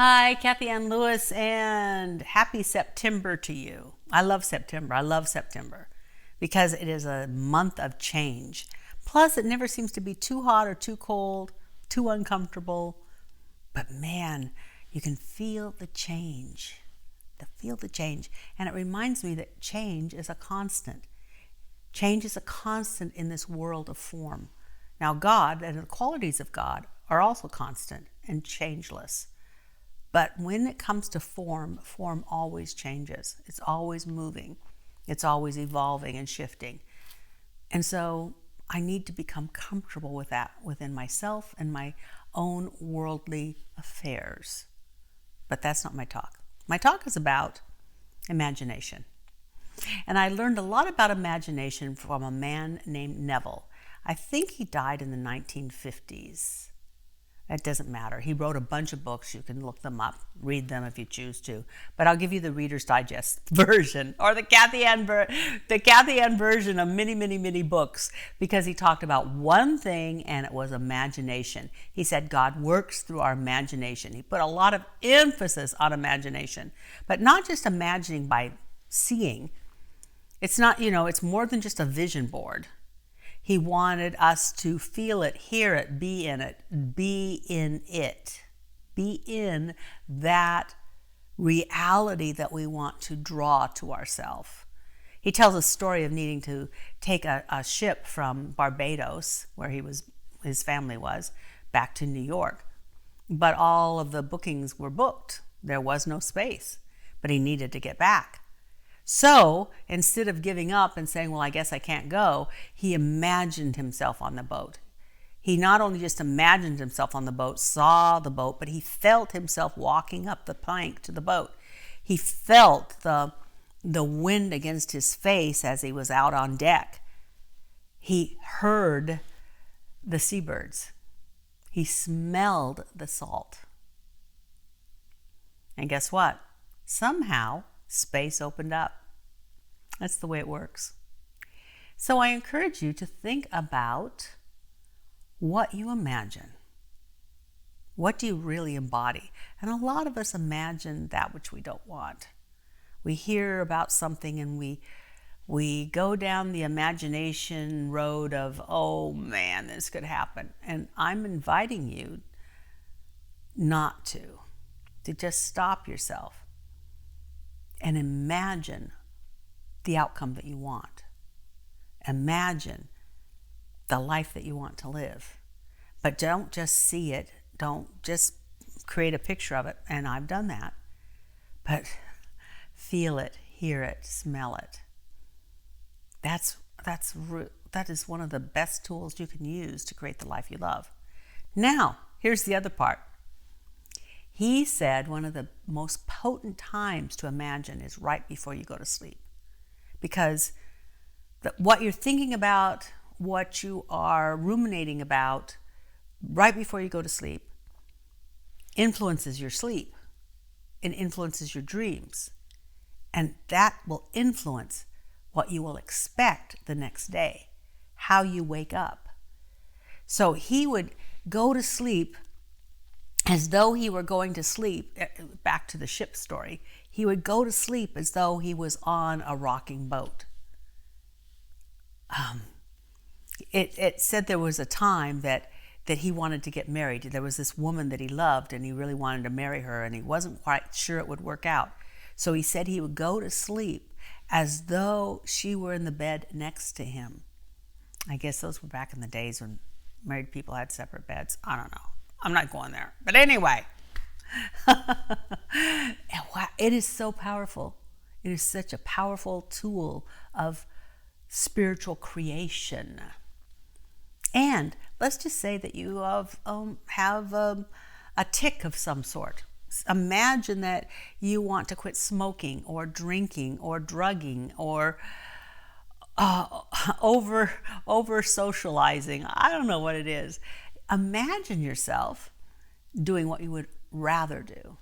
Hi, Kathianne Lewis, and happy September to you. I love September. I love September because it is a month of change. Plus, it never seems to be too hot or too cold, too uncomfortable. But man, you can feel the change. Feel the change. And it reminds me that change is a constant. Change is a constant in this world of form. Now, God and the qualities of God are also constant and changeless. But when it comes to form always changes. It's always moving. It's always evolving and shifting. And so I need to become comfortable with that within myself and my own worldly affairs. But that's not my talk. My talk is about imagination. And I learned a lot about imagination from a man named Neville. I think he died in the 1950s. It doesn't matter. He wrote a bunch of books. You can look them up, read them if you choose to. But I'll give you the Reader's Digest version or the Kathianne version of many books, because he talked about one thing, and it was imagination. He said God works through our imagination. He put a lot of emphasis on imagination, but not just imagining by seeing. It's not, it's more than just a vision board. He wanted us to feel it, hear it, be in it, be in it. Be in that reality that we want to draw to ourselves. He tells a story of needing to take a ship from Barbados, where his family was, back to New York. But all of the bookings were booked. There was no space, but he needed to get back. So instead of giving up and saying, well, I guess I can't go, he imagined himself on the boat. He not only just imagined himself on the boat, saw the boat, but he felt himself walking up the plank to the boat. He felt the wind against his face as he was out on deck. He heard the seabirds. He smelled the salt. And guess what? Somehow, space opened up. That's the way it works. So I encourage you to think about what you imagine. What do you really embody? And a lot of us imagine that which we don't want. We hear about something and we go down the imagination road of, oh man, this could happen. And I'm inviting you not to just stop yourself and imagine the outcome that you want. Imagine the life that you want to live. But don't just see it. Don't just create a picture of it. And I've done that. But feel it, hear it, smell it. That is one of the best tools you can use to create the life you love. Now, here's the other part. He said one of the most potent times to imagine is right before you go to sleep. Because what you're thinking about, what you are ruminating about right before you go to sleep influences your sleep and influences your dreams. And that will influence what you will expect the next day, how you wake up. So he would go to sleep as though he were going to sleep. Back to the ship story. He would go to sleep as though he was on a rocking boat. It said there was a time that he wanted to get married. There was this woman that he loved and he really wanted to marry her, and he wasn't quite sure it would work out. So he said he would go to sleep as though she were in the bed next to him. I guess those were back in the days when married people had separate beds. I don't know. I'm not going there. But anyway, it is so powerful. It is such a powerful tool of spiritual creation. And let's just say that you have a tick of some sort. Imagine that you want to quit smoking or drinking or drugging or over socializing. I don't know what it is. Imagine yourself doing what you would rather do.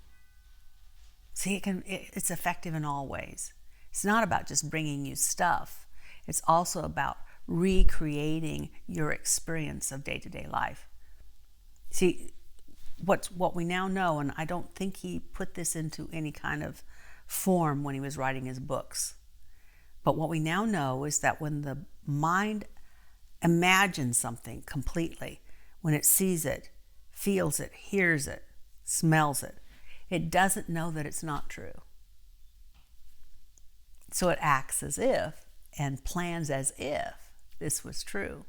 See, it's effective in all ways. It's not about just bringing you stuff. It's also about recreating your experience of day-to-day life. See, what we now know, and I don't think he put this into any kind of form when he was writing his books. But what we now know is that when the mind imagines something completely, when it sees it, feels it, hears it, smells it, it doesn't know that it's not true. So it acts as if and plans as if this was true.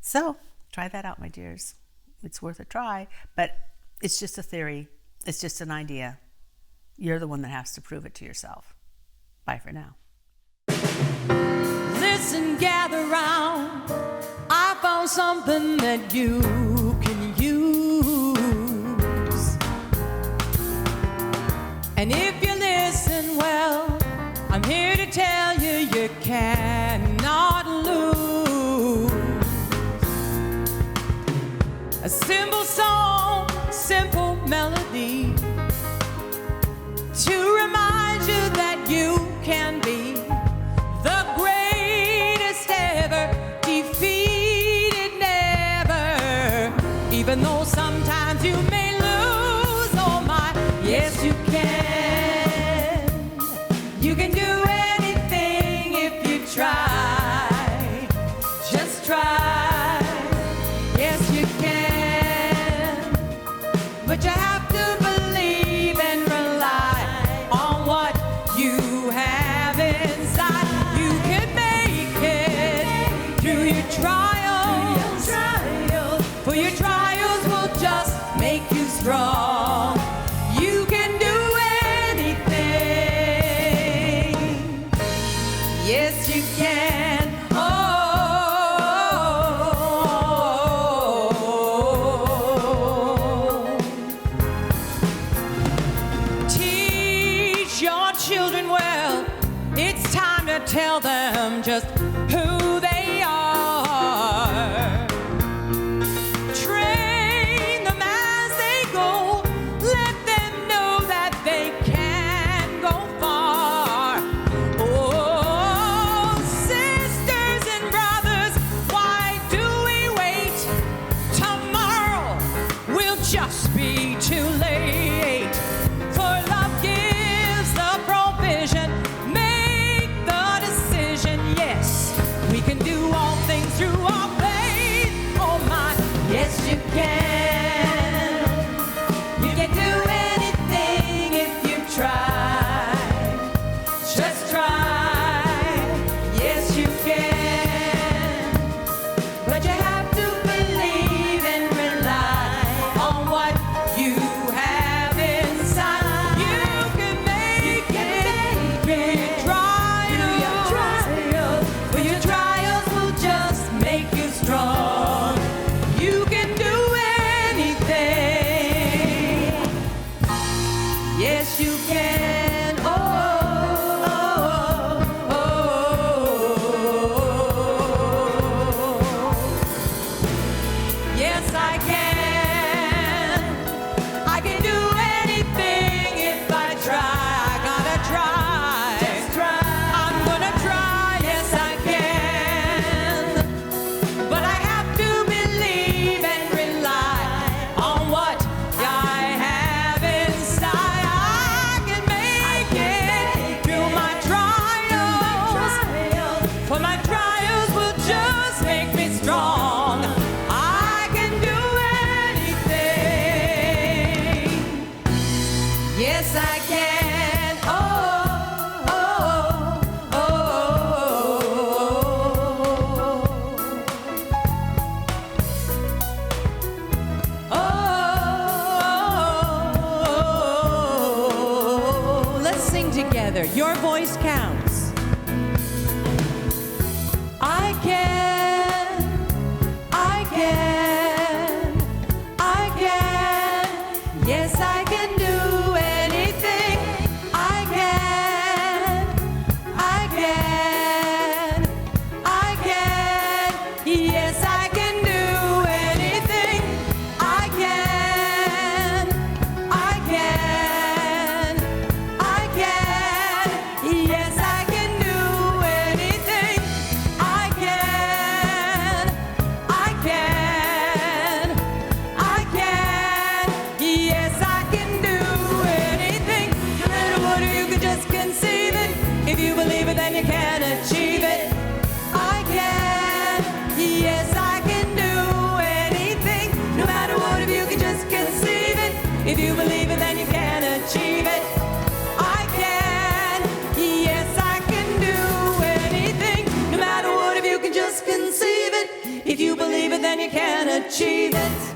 So try that out, my dears. It's worth a try, but it's just a theory. It's just an idea. You're the one that has to prove it to yourself. Bye for now. Listen, gather round. I found something that you can use. And if you listen well, I'm here to tell you you cannot lose. A simple song, simple melody, to remind you that you can be the greatest ever, defeated never. Even though sometimes you may lose, oh my, yes you can. You can do anything if you try. Just try. Yes you can. But you have to believe and rely on what you have inside. You can make it through your trials. For your trials will just make you strong. You can do anything. Yes, you can. Teach your children well. It's time to tell them just who they are. Train them as they go. Let them know that they can go far. Oh, sisters and brothers, why do we wait? Tomorrow will just be too late. For love gives the provision. Make the decision. Yes, we can do all things through our faith. Oh my, yes you can. You can do anything if you try. Just try. Yes you can. But you have to believe and rely on what you have inside. You can make it through your trials. For your trials will just make you strong. You can do anything. Yes, you can. Yes, I can. I can do anything if I try. I gotta try. Just try. I'm gonna try. Yes, I can. But I have to believe and rely on what I have inside. I can make it through my trials. For my trials will just make me strong. I can do anything. Yes, I can. Let's sing together. Your voice counts. I can, I can, I can. Yes, I can do anything. I can, I can, I can. Yes, I can do anything. I can, I can, I can. Yes, I If you believe it, then you can achieve it. I can, yes, I can do anything. No matter what, if you can just conceive it. If you believe it, then you can achieve it.